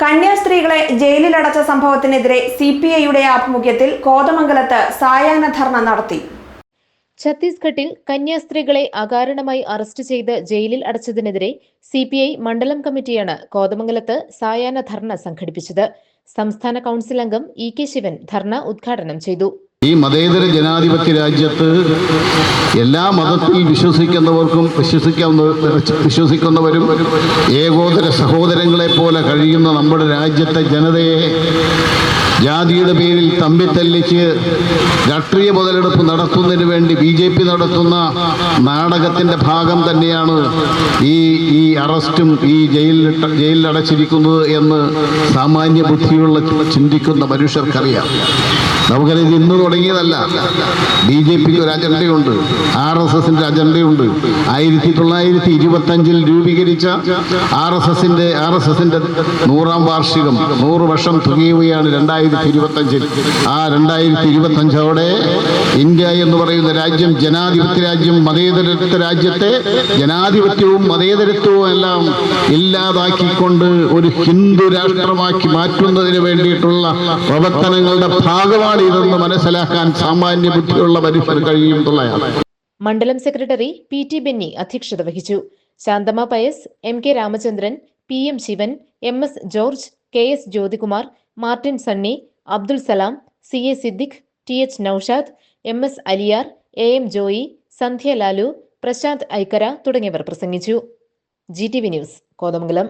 കന്യാസ്ത്രീകളെ ജയിലിലടച്ച സംഭവത്തിനെതിരെ സിപിഐയുടെ ആഭിമുഖ്യത്തിൽ കോതമംഗലത്ത് സായാഹ്ന ധർണ നടത്തി. ഛത്തീസ്ഗഡിൽ കന്യാസ്ത്രീകളെ അകാരണമായി അറസ്റ്റ് ചെയ്ത് ജയിലിൽ അടച്ചതിനെതിരെ സിപിഐ മണ്ഡലം കമ്മിറ്റിയാണ് കോതമംഗലത്ത് സായാഹ്ന ധർണ സംഘടിപ്പിച്ചത്. സംസ്ഥാന കൌൺസിൽ അംഗം ഇ.കെ. ശിവൻ ധർണ ഉദ്ഘാടനം ചെയ്തു. ഈ മതേതര ജനാധിപത്യ രാജ്യത്ത് എല്ലാ മതത്തിൽ വിശ്വസിക്കുന്നവരും ഏകോദര സഹോദരങ്ങളെ പോലെ കഴിയുന്ന നമ്മുടെ രാജ്യത്തെ ജനതയെ ജാതിയുടെ പേരിൽ തമ്മിത്തല്ലിച്ച് രാഷ്ട്രീയ മുതലെടുപ്പ് നടത്തുന്നതിന് വേണ്ടി BJP നടത്തുന്ന നാടകത്തിന്റെ ഭാഗം തന്നെയാണ് ഈ അറസ്റ്റും ഈ ജയിലിലടച്ചിരിക്കുന്നത് എന്ന് സാമാന്യ ബുദ്ധിയുള്ള ചിന്തിക്കുന്ന മനുഷ്യർക്കറിയാം. നമുക്കറിയാം, ഇന്ന് തുടങ്ങിയതല്ല. BJPക്ക് ഒരു അജണ്ടയുണ്ട്, RSSന്റെ അജണ്ടയുണ്ട്. 1925 രൂപീകരിച്ച RSSന്റെ 100ാം വാർഷികം 100 വർഷം തികയുകയാണ് 2025. ആ 2025ഓടെ ഇന്ത്യ എന്ന് പറയുന്ന രാജ്യം ജനാധിപത്യ രാജ്യം, മതേതരത്വ രാജ്യത്തെ ജനാധിപത്യവും മതേതരത്വവും എല്ലാം ഇല്ലാതാക്കിക്കൊണ്ട് ഒരു ഹിന്ദു രാഷ്ട്രമാക്കി മാറ്റുന്നതിന് വേണ്ടിയിട്ടുള്ള പ്രവർത്തനങ്ങളുടെ ഭാഗമാണ് ഇതെന്ന് മനസ്സിലാക്കാൻ സാമാന്യ ബുദ്ധിയുള്ള മനുഷ്യർ കഴിയുന്നതാണ്. മണ്ഡലം സെക്രട്ടറി PT ബെന്നി അധ്യക്ഷത വഹിച്ചു. Shanthamma Pius, MK Ramachandran, PM Sivan, MS George, KS Jyothikumar, Martin Sunny, Abdul Salam, CA Siddique, TH Noushad, MS Aliyar, AM Joy, Sandhya Lalu, Prashanth Aikkara തുടങ്ങിയവർ പ്രസംഗിച്ചു. GTV news, Kothamangalam.